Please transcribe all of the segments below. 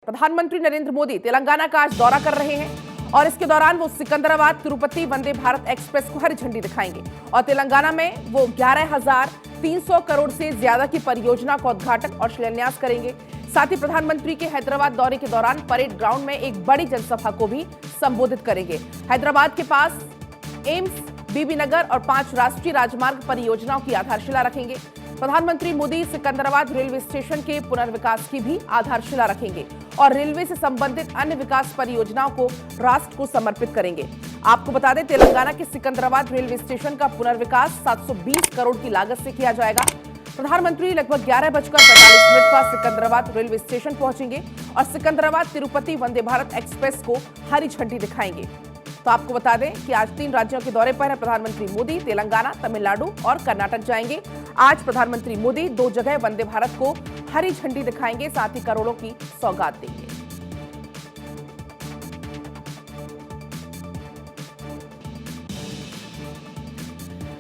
प्रधानमंत्री नरेंद्र मोदी तेलंगाना का आज दौरा कर रहे हैं और इसके दौरान वो सिकंदराबाद तिरुपति वंदे भारत एक्सप्रेस को हरी झंडी दिखाएंगे और तेलंगाना में वो 11,300 करोड़ से ज्यादा की परियोजना का उद्घाटन और शिलान्यास करेंगे। साथ ही प्रधानमंत्री के हैदराबाद दौरे के दौरान परेड ग्राउंड में एक बड़ी जनसभा को भी संबोधित करेंगे। हैदराबाद के पास एम्स, बीबी नगर और 5 राष्ट्रीय राजमार्ग परियोजनाओं की आधारशिला रखेंगे। प्रधानमंत्री मोदी सिकंदराबाद रेलवे स्टेशन के पुनर्विकास की भी आधारशिला रखेंगे और रेलवे से संबंधित अन्य विकास परियोजनाओं को राष्ट्र को समर्पित करेंगे। आपको बता दें, तेलंगाना के सिकंदराबाद रेलवे स्टेशन का पुनर्विकास 720 करोड़ की लागत से किया जाएगा। प्रधानमंत्री लगभग 11:45 पर सिकंदराबाद रेलवे स्टेशन पहुंचेंगे और सिकंदराबाद तिरुपति वंदे भारत एक्सप्रेस को हरी झंडी दिखाएंगे। तो आपको बता दें कि आज 3 राज्यों के दौरे पर है प्रधानमंत्री मोदी। तेलंगाना, तमिलनाडु और कर्नाटक जाएंगे। आज प्रधानमंत्री मोदी 2 जगह वंदे भारत को हरी झंडी दिखाएंगे, साथ ही करोड़ों की सौगात देंगे।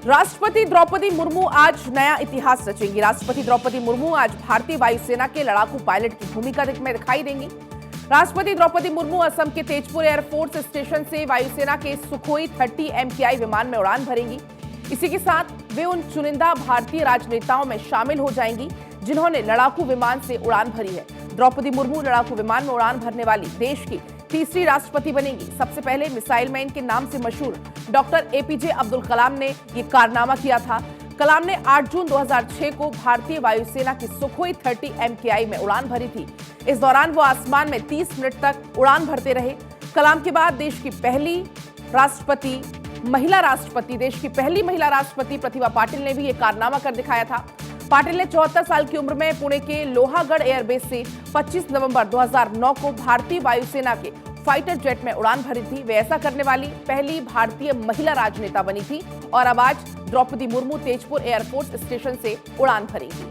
राष्ट्रपति द्रौपदी मुर्मू आज नया इतिहास रचेंगी। राष्ट्रपति द्रौपदी मुर्मू आज भारतीय वायुसेना के लड़ाकू पायलट की भूमिका में दिखाई देंगी। राष्ट्रपति द्रौपदी मुर्मू असम के तेजपुर एयरफोर्स स्टेशन से वायुसेना के सुखोई 30 MKI विमान में उड़ान भरेंगी। इसी के साथ वे उन चुनिंदा भारतीय राजनेताओं में शामिल हो जाएंगी जिन्होंने लड़ाकू विमान से उड़ान भरी है। द्रौपदी मुर्मू लड़ाकू विमान में उड़ान भरने वाली देश की तीसरी राष्ट्रपति बनेंगी। सबसे पहले मिसाइल मैन के नाम से मशहूर डॉक्टर APJ अब्दुल कलाम ने ये कारनामा किया था। कलाम ने 8 जून 2006 को भारतीय वायुसेना की सुखोई 30 MKI में उड़ान भरी थी। इस दौरान वो आसमान में 30 मिनट तक उड़ान भरते रहे। कलाम के बाद देश की पहली महिला राष्ट्रपति प्रतिभा पाटिल ने भी ये कारनामा कर दिखाया था। पाटिल ने 74 साल की उम्र में पुणे के लोहागढ़ एयरबेस से 25 नवंबर 2009 को भारतीय वायुसेना के फाइटर जेट में उड़ान भरी थी। वे ऐसा करने वाली पहली भारतीय महिला राजनेता बनी थी और अब आज द्रौपदी मुर्मू तेजपुर एयरफोर्स स्टेशन से उड़ान भरेंगी।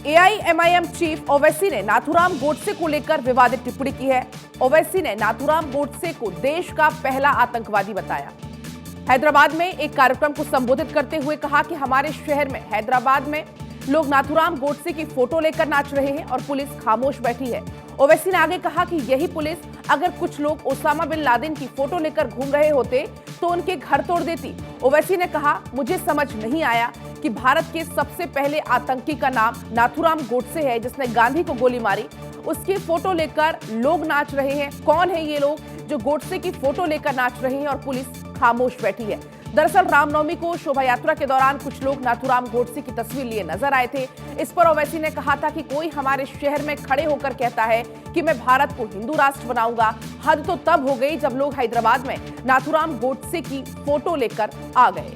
AIMIM चीफ ओवैसी ने नाथूराम गोडसे को लेकर विवादित टिप्पणी की है। ओवैसी ने नाथूराम गोडसे को देश का पहला आतंकवादी बताया। हैदराबाद में एक कार्यक्रम को संबोधित करते हुए कहा कि हमारे शहर में हैदराबाद में लोग नाथूराम गोडसे की फोटो लेकर नाच रहे हैं और पुलिस खामोश बैठी है। ओवैसी ने आगे कहा कि यही पुलिस अगर कुछ लोग ओसामा बिन लादेन की फोटो लेकर घूम रहे होते तो उनके घर तोड़ देती। ओवैसी ने कहा, मुझे समझ नहीं आया कि भारत के सबसे पहले आतंकी का नाम नाथूराम गोडसे है जिसने गांधी को गोली मारी। उसकी फोटो लेकर लोग नाच रहे हैं। कौन है ये लोग जो गोडसे की फोटो लेकर नाच रहे हैं और पुलिस खामोश बैठी है। दरअसल रामनवमी को शोभा यात्रा के दौरान कुछ लोग नाथूराम गोडसे की तस्वीर लिए नजर आए थे। इस पर ओवैसी ने कहा था कि कोई हमारे शहर में खड़े होकर कहता है कि मैं भारत को हिंदू राष्ट्र बनाऊंगा। हद तो तब हो गई जब लोग हैदराबाद में नाथूराम गोडसे की फोटो लेकर आ गए।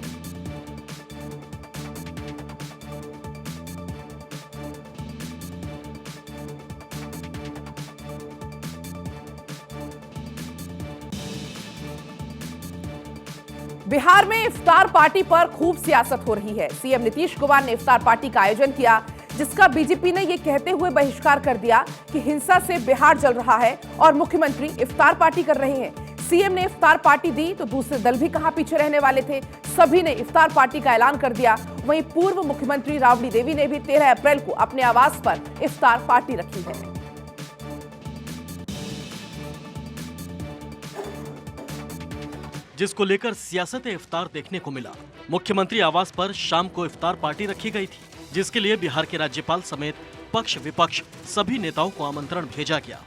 बिहार में इफ्तार पार्टी पर खूब सियासत हो रही है। सीएम नीतीश कुमार ने इफ्तार पार्टी का आयोजन किया जिसका बीजेपी ने यह कहते हुए बहिष्कार कर दिया कि हिंसा से बिहार जल रहा है और मुख्यमंत्री इफ्तार पार्टी कर रहे हैं। सीएम ने इफ्तार पार्टी दी तो दूसरे दल भी कहां पीछे रहने वाले थे। सभी ने इफ्तार पार्टी का ऐलान कर दिया। वहीं पूर्व मुख्यमंत्री राबड़ी देवी ने भी 13 अप्रैल को अपने आवास पर इफ्तार पार्टी रखी है। जिसको लेकर सियासत इफ्तार देखने को मिला। मुख्यमंत्री आवास पर शाम को इफ्तार पार्टी रखी गई थी जिसके लिए बिहार के राज्यपाल समेत पक्ष विपक्ष सभी नेताओं को आमंत्रण भेजा गया।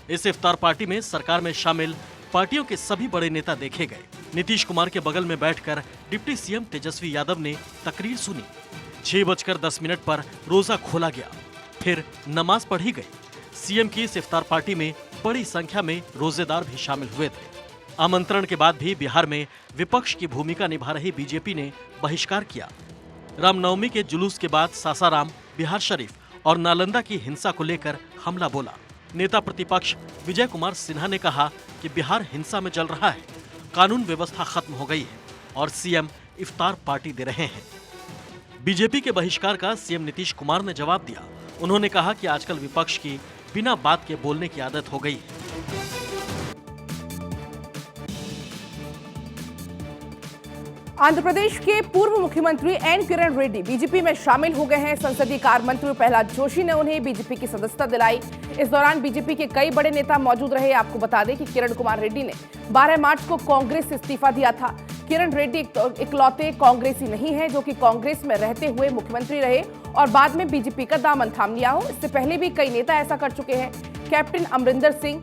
इस इफ्तार पार्टी में सरकार में शामिल पार्टियों के सभी बड़े नेता देखे गए। नीतीश कुमार के बगल में बैठकर डिप्टी सीएम तेजस्वी यादव ने तकरीर सुनी। 6:10 पर रोजा खोला गया, फिर नमाज पढ़ी गई। सीएम की इस इफ्तार पार्टी में बड़ी संख्या में रोजेदार भी शामिल हुए थे। आमंत्रण के बाद भी बिहार में विपक्ष की भूमिका निभा रही बीजेपी ने बहिष्कार किया। रामनवमी के जुलूस के बाद सासाराम, बिहार शरीफ और नालंदा की हिंसा को लेकर हमला बोला। नेता प्रतिपक्ष विजय कुमार सिन्हा ने कहा कि बिहार हिंसा में जल रहा है, कानून व्यवस्था खत्म हो गई है और सीएम इफ्तार पार्टी दे रहे हैं। बीजेपी के बहिष्कार का सीएम नीतीश कुमार ने जवाब दिया। उन्होंने कहा कि आजकल विपक्ष की बिना बात के बोलने की आदत हो गई है। आंध्र प्रदेश के पूर्व मुख्यमंत्री एन किरण रेड्डी बीजेपी में शामिल हो गए हैं। संसदीय कार्य मंत्री प्रहलाद जोशी ने उन्हें बीजेपी की सदस्यता दिलाई। इस दौरान बीजेपी के कई बड़े नेता मौजूद रहे। आपको बता दें कि किरण कुमार रेड्डी ने 12 मार्च को कांग्रेस से इस्तीफा दिया था। किरण रेड्डी इकलौते कांग्रेसी नहीं है जो कि कांग्रेस में रहते हुए मुख्यमंत्री रहे और बाद में बीजेपी का दामन थाम लिया हो। इससे पहले भी कई नेता ऐसा कर चुके हैं। कैप्टन अमरिंदर सिंह,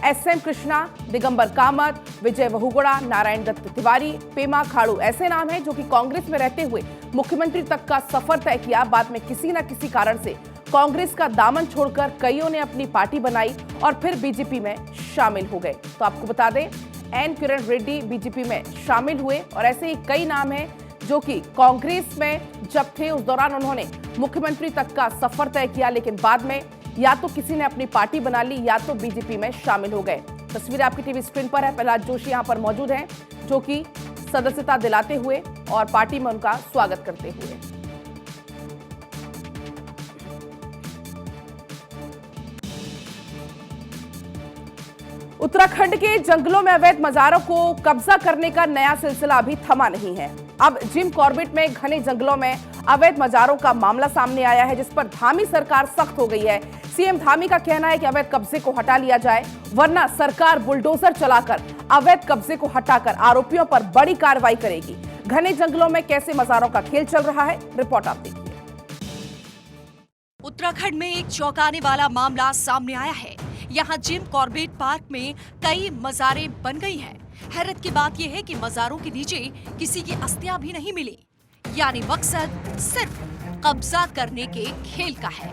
एसएम कृष्णा, दिगंबर कामत, विजय बहुगुणा, नारायण दत्त तिवारी, पेमा खाड़ू ऐसे नाम हैं जो कि कांग्रेस में रहते हुए मुख्यमंत्री तक का सफर तय किया। बाद में किसी न किसी कारण से कांग्रेस का दामन छोड़कर कईयों ने अपनी पार्टी बनाई और फिर बीजेपी में शामिल हो गए। तो आपको बता दें, एन किरण रेड्डी बीजेपी में शामिल हुए और ऐसे ही कई नाम हैं जो कि कांग्रेस में जब थे उस दौरान उन्होंने मुख्यमंत्री तक का सफर तय किया, लेकिन बाद में या तो किसी ने अपनी पार्टी बना ली या तो बीजेपी में शामिल हो गए। तस्वीर आपकी टीवी स्क्रीन पर है। प्रहलाद जोशी यहां पर मौजूद हैं जो कि सदस्यता दिलाते हुए और पार्टी में उनका स्वागत करते हुए। उत्तराखंड के जंगलों में अवैध मजारों को कब्जा करने का नया सिलसिला अभी थमा नहीं है। अब जिम कॉर्बेट में घने जंगलों में अवैध मजारों का मामला सामने आया है, जिस पर धामी सरकार सख्त हो गई है। सीएम धामी का कहना है कि अवैध कब्जे को हटा लिया जाए, वरना सरकार बुलडोजर चलाकर अवैध कब्जे को हटाकर आरोपियों पर बड़ी कार्रवाई करेगी। घने जंगलों में कैसे मजारों का खेल चल रहा है, रिपोर्ट आप देखिए। उत्तराखंड में एक चौंकाने वाला मामला सामने आया है। यहाँ जिम कॉर्बेट पार्क में कई मजारें बन गई हैं। हैरत की बात यह है कि मजारों के नीचे किसी की अस्थियां भी नहीं मिली, यानी मकसद सिर्फ कब्जा करने के खेल का है।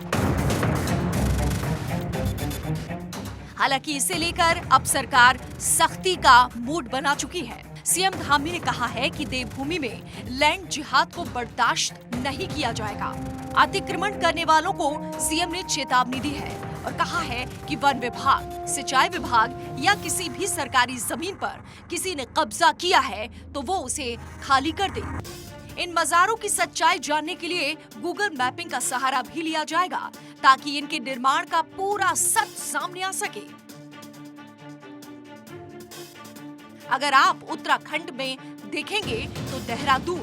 हालांकि इसे लेकर अब सरकार सख्ती का मूड बना चुकी है। सीएम धामी ने कहा है कि देवभूमि में लैंड जिहाद को बर्दाश्त नहीं किया जाएगा। अतिक्रमण करने वालों को सीएम ने चेतावनी दी है और कहा है कि वन विभाग, सिंचाई विभाग या किसी भी सरकारी जमीन पर किसी ने कब्जा किया है तो वो उसे खाली कर दे। इन मजारों की सच्चाई जानने के लिए गूगल मैपिंग का सहारा भी लिया जाएगा ताकि इनके निर्माण का पूरा सच सामने आ सके। अगर आप उत्तराखंड में देखेंगे तो देहरादून,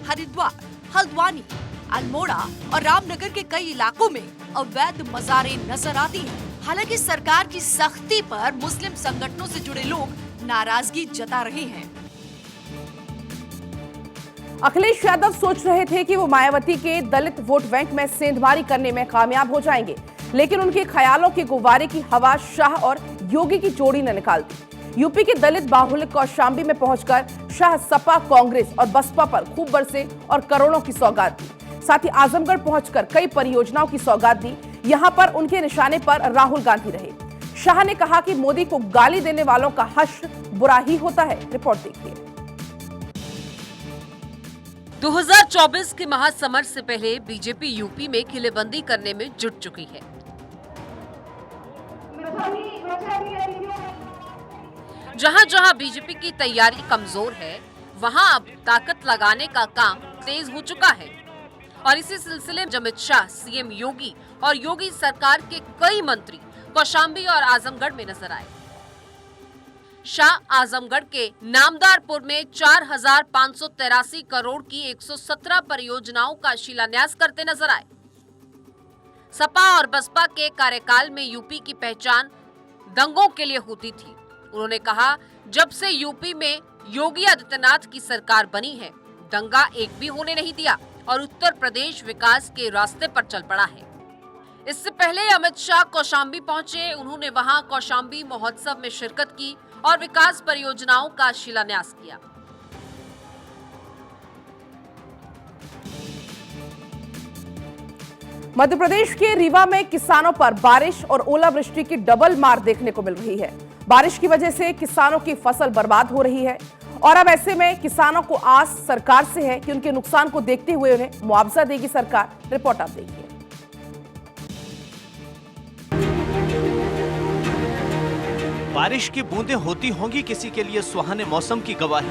हरिद्वार, हल्द्वानी, अल्मोड़ा और रामनगर के कई इलाकों में अवैध मजारें नजर आती हैं। हालांकि सरकार की सख्ती पर मुस्लिम संगठनों से जुड़े लोग नाराजगी जता रहे हैं। अखिलेश यादव सोच रहे थे कि वो मायावती के दलित वोट बैंक में सेंधमारी करने में कामयाब हो जाएंगे, लेकिन उनके ख्यालों के गुब्बारे की हवा शाह और योगी की जोड़ी ने निकाल दी। यूपी के दलित बाहुल्य कौशाम्बी में पहुंचकर शाह सपा, कांग्रेस और बसपा पर खूब बरसे और करोड़ों की सौगात दी। साथ ही आजमगढ़ पहुंचकर कई परियोजनाओं की सौगात दी। यहां पर उनके निशाने पर राहुल गांधी रहे। शाह ने कहा कि मोदी को गाली देने वालों का हश्र बुरा ही होता है। रिपोर्ट देखिए। 2024 के महासमर से पहले बीजेपी यूपी में किलेबंदी करने में जुट चुकी है। जहां जहां बीजेपी की तैयारी कमजोर है, वहां अब ताकत लगाने का काम तेज हो चुका है। और इसी सिलसिले में अमित शाह, सीएम योगी और योगी सरकार के कई मंत्री कौशाम्बी और आजमगढ़ में नजर आए। शाह आजमगढ़ के नामदारपुर में 4,583 करोड़ की 117 परियोजनाओं का शिलान्यास करते नजर आए। सपा और बसपा के कार्यकाल में यूपी की पहचान दंगों के लिए होती थी। उन्होंने कहा, जब से यूपी में योगी आदित्यनाथ की सरकार बनी है, दंगा एक भी होने नहीं दिया और उत्तर प्रदेश विकास के रास्ते पर चल पड़ा है। इससे पहले अमित शाह कौशाम्बी पहुंचे। उन्होंने वहां कौशाम्बी महोत्सव में शिरकत की और विकास परियोजनाओं का शिलान्यास किया। मध्य प्रदेश के रीवा में किसानों पर बारिश और ओलावृष्टि की डबल मार देखने को मिल रही है। बारिश की वजह से किसानों की फसल बर्बाद हो रही है और अब ऐसे में किसानों को आस सरकार से है कि उनके नुकसान को देखते हुए उन्हें मुआवजा देगी सरकार। रिपोर्ट आप देखिए। बारिश की बूंदें होती होंगी किसी के लिए सुहाने मौसम की गवाही।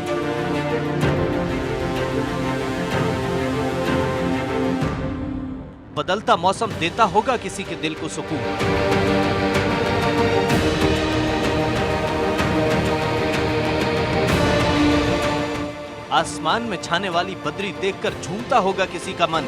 बदलता मौसम देता होगा किसी के दिल को सुकून। आसमान में छाने वाली बदरी देखकर झूमता होगा किसी का मन।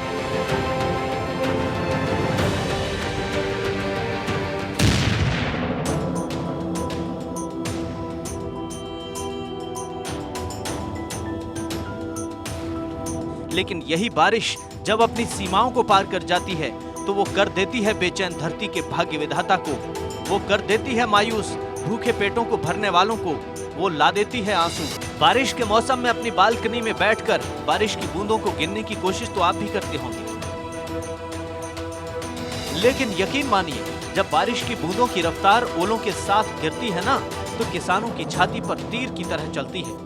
लेकिन यही बारिश जब अपनी सीमाओं को पार कर जाती है तो वो कर देती है बेचैन धरती के भाग्य विधाता को, वो कर देती है मायूस भूखे पेटों को भरने वालों को, वो ला देती है आंसू। बारिश के मौसम में अपनी बालकनी में बैठकर बारिश की बूंदों को गिनने की कोशिश तो आप भी करते होंगे, लेकिन यकीन मानिए जब बारिश की बूंदों की रफ्तार ओलों के साथ गिरती है ना, तो किसानों की छाती पर तीर की तरह चलती है।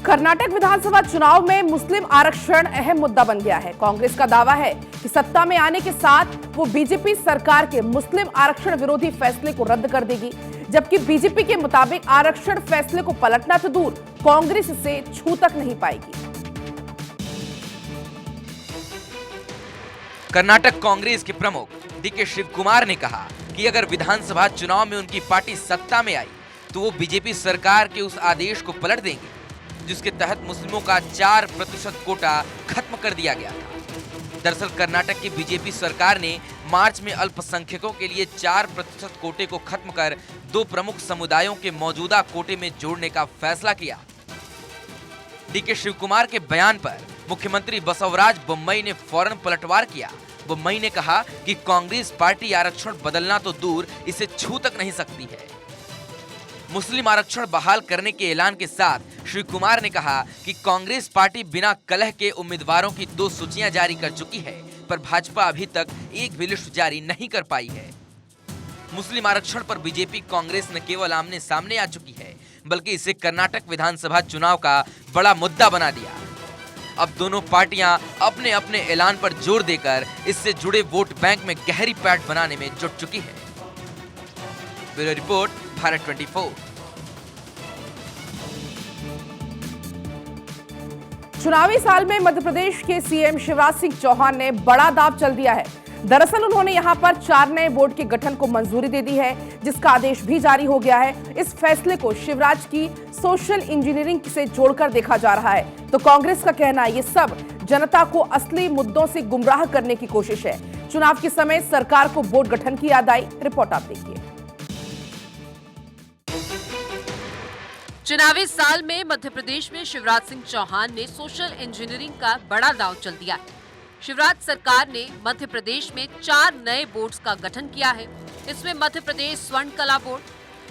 कर्नाटक विधानसभा चुनाव में मुस्लिम आरक्षण अहम मुद्दा बन गया है। कांग्रेस का दावा है कि सत्ता में आने के साथ वो बीजेपी सरकार के मुस्लिम आरक्षण विरोधी फैसले को रद्द कर देगी, जबकि बीजेपी के मुताबिक आरक्षण फैसले को पलटना तो दूर, कांग्रेस इसे छू तक नहीं पाएगी। कर्नाटक कांग्रेस के प्रमुख डीके शिव कुमार ने कहा कि अगर विधानसभा चुनाव में उनकी पार्टी सत्ता में आई तो वो बीजेपी सरकार के उस आदेश को पलट देंगे जिसके तहत मुस्लिमों का 4% कोटा खत्म कर दिया गया था। दरअसल कर्नाटक की बीजेपी सरकार ने मार्च में अल्पसंख्यकों के लिए 4% कोटे को खत्म कर 2 प्रमुख समुदायों के मौजूदा कोटे में जोड़ने का फैसला किया। डीके शिव कुमार के बयान पर मुख्यमंत्री बसवराज बोम्मई ने फौरन पलटवार किया। बोम्मई ने कहा कि कांग्रेस पार्टी आरक्षण बदलना तो दूर, इसे छू तक नहीं सकती है। मुस्लिम आरक्षण बहाल करने के ऐलान के साथ श्री कुमार ने कहा कि कांग्रेस पार्टी बिना कलह के उम्मीदवारों की 2 सूचियां जारी कर चुकी है, पर भाजपा अभी तक एक भी लिस्ट जारी नहीं कर पाई है। मुस्लिम आरक्षण पर बीजेपी कांग्रेस न केवल आमने सामने आ चुकी है, बल्कि इसे कर्नाटक विधानसभा चुनाव का बड़ा मुद्दा बना दिया। अब दोनों पार्टियां अपने अपने ऐलान पर जोर देकर इससे जुड़े वोट बैंक में गहरी पैठ बनाने में जुट चुकी है। Bureau report, Bharat 24। चुनावी साल में मध्य प्रदेश के सीएम शिवराज सिंह चौहान ने बड़ा दांव चल दिया है। दरअसल उन्होंने यहां पर 4 नए बोर्ड के गठन को मंजूरी दे दी है, जिसका आदेश भी जारी हो गया है। इस फैसले को शिवराज की सोशल इंजीनियरिंग से जोड़कर देखा जा रहा है। तो कांग्रेस का कहना है ये सब जनता को असली मुद्दों से गुमराह करने की कोशिश है। चुनाव के समय सरकार को बोर्ड गठन की याद आई। रिपोर्ट आप देखिए। चुनावी साल में मध्य प्रदेश में शिवराज सिंह चौहान ने सोशल इंजीनियरिंग का बड़ा दांव चल दिया है। शिवराज सरकार ने मध्य प्रदेश में 4 नए बोर्ड्स का गठन किया है। इसमें मध्य प्रदेश स्वर्ण कला बोर्ड,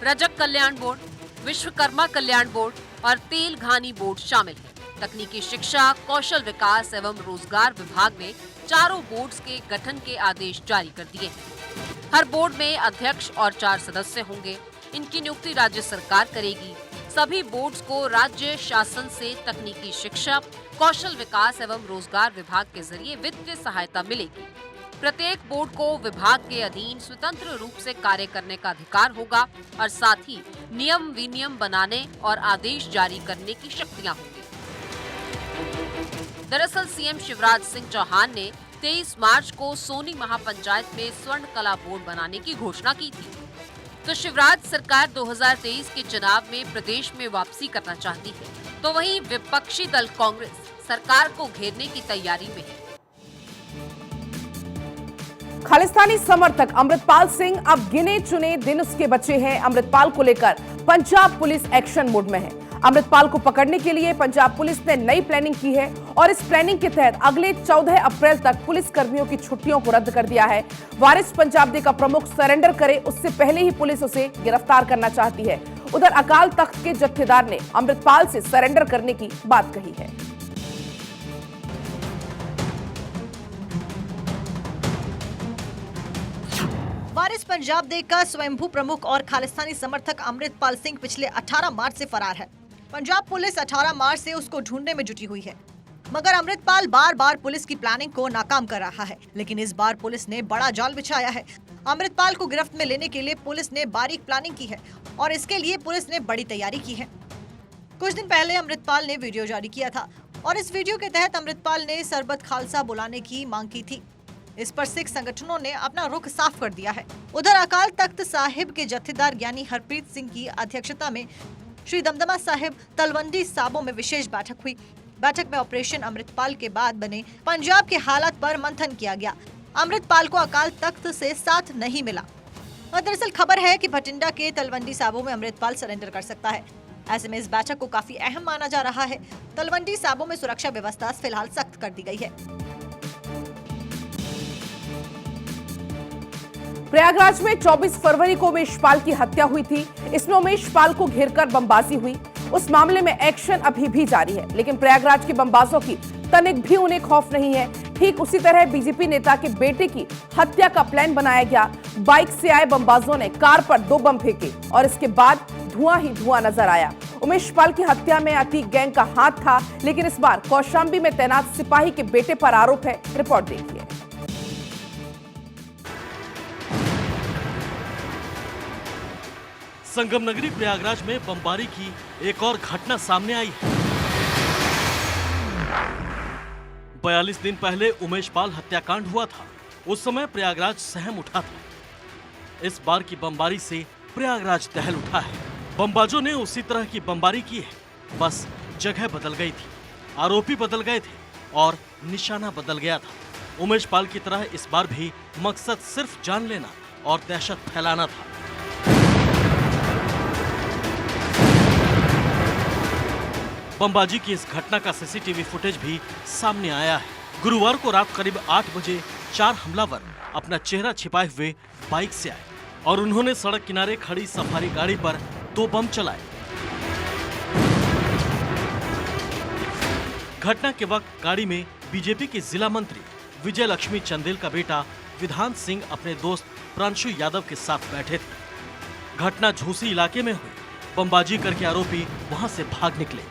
रजक कल्याण बोर्ड, विश्वकर्मा कल्याण बोर्ड और तेल घानी बोर्ड शामिल है। तकनीकी शिक्षा, कौशल विकास एवं रोजगार विभाग ने चारों बोर्ड्स के गठन के आदेश जारी कर दिए हैं। हर बोर्ड में अध्यक्ष और 4 सदस्य होंगे। इनकी नियुक्ति राज्य सरकार करेगी। सभी बोर्ड्स को राज्य शासन से तकनीकी शिक्षा, कौशल विकास एवं रोजगार विभाग के जरिए वित्तीय सहायता मिलेगी। प्रत्येक बोर्ड को विभाग के अधीन स्वतंत्र रूप से कार्य करने का अधिकार होगा और साथ ही नियम विनियम बनाने और आदेश जारी करने की शक्तियां होंगी। दरअसल सीएम शिवराज सिंह चौहान ने 23 मार्च को सोनी महापंचायत में स्वर्ण कला बोर्ड बनाने की घोषणा की थी। तो शिवराज सरकार 2023 के चुनाव में प्रदेश में वापसी करना चाहती है, तो वहीं विपक्षी दल कांग्रेस सरकार को घेरने की तैयारी में है। खालिस्तानी समर्थक अमृतपाल सिंह अब गिने चुने दिन उसके बचे हैं। अमृतपाल को लेकर पंजाब पुलिस एक्शन मोड में है। अमृतपाल को पकड़ने के लिए पंजाब पुलिस ने नई प्लानिंग की है और इस प्लानिंग के तहत अगले 14 अप्रैल तक पुलिस कर्मियों की छुट्टियों को रद्द कर दिया है। वारिस पंजाब दे का प्रमुख सरेंडर करे उससे पहले ही पुलिस उसे गिरफ्तार करना चाहती है। उधर अकाल तख्त के जत्थेदार ने अमृतपाल से सरेंडर करने की बात कही है। वारिस पंजाब दे का स्वयंभू प्रमुख और खालिस्तानी समर्थक अमृतपाल सिंह पिछले 18 मार्च से फरार है। पंजाब पुलिस 18 मार्च से उसको ढूंढने में जुटी हुई है, मगर अमृतपाल बार बार पुलिस की प्लानिंग को नाकाम कर रहा है। लेकिन इस बार पुलिस ने बड़ा जाल बिछाया है। अमृतपाल को गिरफ्त में लेने के लिए पुलिस ने बारीक प्लानिंग की है और इसके लिए पुलिस ने बड़ी तैयारी की है। कुछ दिन पहले अमृतपाल ने वीडियो जारी किया था और इस वीडियो के तहत अमृतपाल ने सरबत खालसा बुलाने की मांग की थी। इस पर सिख संगठनों ने अपना रुख साफ कर दिया है। उधर अकाल तख्त साहिब के जत्थेदार ज्ञानी हरप्रीत सिंह की अध्यक्षता में श्री दमदमा साहिब तलवंडी साबो में विशेष बैठक हुई। बैठक में ऑपरेशन अमृतपाल के बाद बने पंजाब के हालात पर मंथन किया गया। अमृतपाल को अकाल तख्त से साथ नहीं मिला। दरअसल खबर है कि भटिंडा के तलवंडी साबो में अमृतपाल सरेंडर कर सकता है। ऐसे में इस बैठक को काफी अहम माना जा रहा है। तलवंडी साबो में सुरक्षा व्यवस्था फिलहाल सख्त कर दी गई है। प्रयागराज में 24 फरवरी को उमेश पाल की हत्या हुई थी। इसमें उमेश पाल को घेरकर बमबाजी हुई। उस मामले में एक्शन अभी भी जारी है, लेकिन प्रयागराज के बमबाजों की तनिक भी उन्हें खौफ नहीं है। ठीक उसी तरह बीजेपी नेता के बेटे की हत्या का प्लान बनाया गया। बाइक से आए बमबाजों ने कार पर 2 बम फेंके और इसके बाद धुआं ही धुआं नजर आया। उमेश पाल की हत्या में अतीक गैंग का हाथ था, लेकिन इस बार कौशांबी में तैनात सिपाही के बेटे पर आरोप है। रिपोर्ट देखिए। संगम नगरी प्रयागराज में बमबारी की एक और घटना सामने आई है। 42 दिन पहले उमेश पाल हत्याकांड हुआ था। उस समय प्रयागराज सहम उठा था। इस बार की बमबारी से प्रयागराज दहल उठा है। बमबाजों ने उसी तरह की बमबारी की है, बस जगह बदल गई थी, आरोपी बदल गए थे और निशाना बदल गया था। उमेश पाल की तरह इस बार भी मकसद सिर्फ जान लेना और दहशत फैलाना था। बमबाजी की इस घटना का सीसीटीवी फुटेज भी सामने आया है। गुरुवार को रात करीब 8 बजे 4 हमलावर अपना चेहरा छिपाए हुए बाइक से आए और उन्होंने सड़क किनारे खड़ी सफारी गाड़ी पर 2 बम चलाए। घटना के वक्त गाड़ी में बीजेपी के जिला मंत्री विजय लक्ष्मी चंदेल का बेटा विधान सिंह अपने दोस्त प्रांशु यादव के साथ बैठे थे। घटना झूसी इलाके में हुई। बमबाजी करके आरोपी वहां से भाग निकले।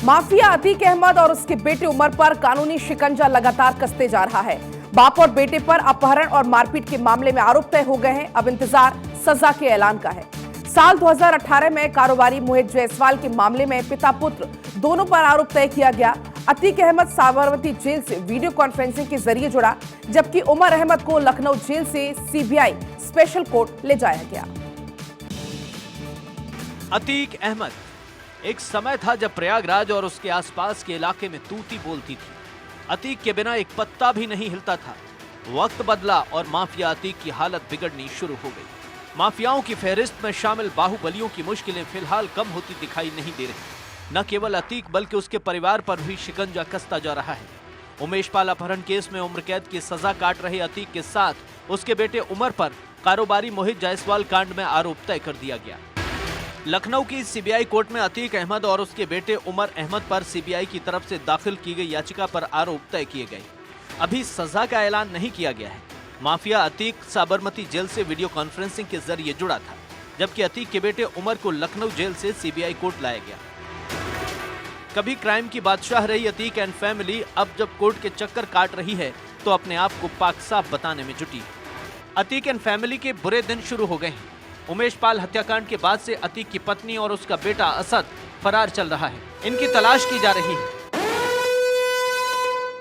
माफिया अतीक अहमद और उसके बेटे उमर पर कानूनी शिकंजा लगातार कसते जा रहा है। बाप और बेटे पर अपहरण और मारपीट के मामले में आरोप तय हो गए हैं। अब इंतजार सजा के ऐलान का है। साल 2018 में कारोबारी मोहित जायसवाल के मामले में पिता पुत्र दोनों पर आरोप तय किया गया। अतीक अहमद साबरमती जेल से वीडियो कॉन्फ्रेंसिंग के जरिए जुड़ा, जबकि उमर अहमद को लखनऊ जेल से सीबीआई स्पेशल कोर्ट ले जाया गया। अतीक अहमद, एक समय था जब प्रयागराज और उसके आसपास के इलाके में तूती बोलती थी। अतीक के बिना एक पत्ता भी नहीं हिलता था। वक्त बदला और माफिया अतीक की हालत बिगड़नी शुरू हो गई। माफियाओं की फहरिस्त में शामिल बाहुबलियों की मुश्किलें फिलहाल कम होती दिखाई नहीं दे रही। न केवल अतीक बल्कि उसके परिवार पर भी शिकंजा कसता जा रहा है। उमेश पाल अपहरण केस में उम्र कैद की सजा काट रहे अतीक के साथ उसके बेटे उमर पर कारोबारी मोहित जायसवाल कांड में आरोप तय कर दिया गया। लखनऊ की सीबीआई कोर्ट में अतीक अहमद और उसके बेटे उमर अहमद पर सीबीआई की तरफ से दाखिल की गई याचिका पर आरोप तय किए गए। अभी सजा का ऐलान नहीं किया गया है। माफिया अतीक साबरमती जेल से वीडियो कॉन्फ्रेंसिंग के जरिए जुड़ा था, जबकि अतीक के बेटे उमर को लखनऊ जेल से सीबीआई कोर्ट लाया गया। कभी क्राइम की बादशाह रही अतीक एंड फैमिली अब जब कोर्ट के चक्कर काट रही है तो अपने आप को पाक साफ बताने में जुटी है। अतीक एंड फैमिली के बुरे दिन शुरू हो गए हैं। उमेश पाल हत्याकांड के बाद से अतीक की पत्नी और उसका बेटा असद फरार चल रहा है। इनकी तलाश की जा रही है।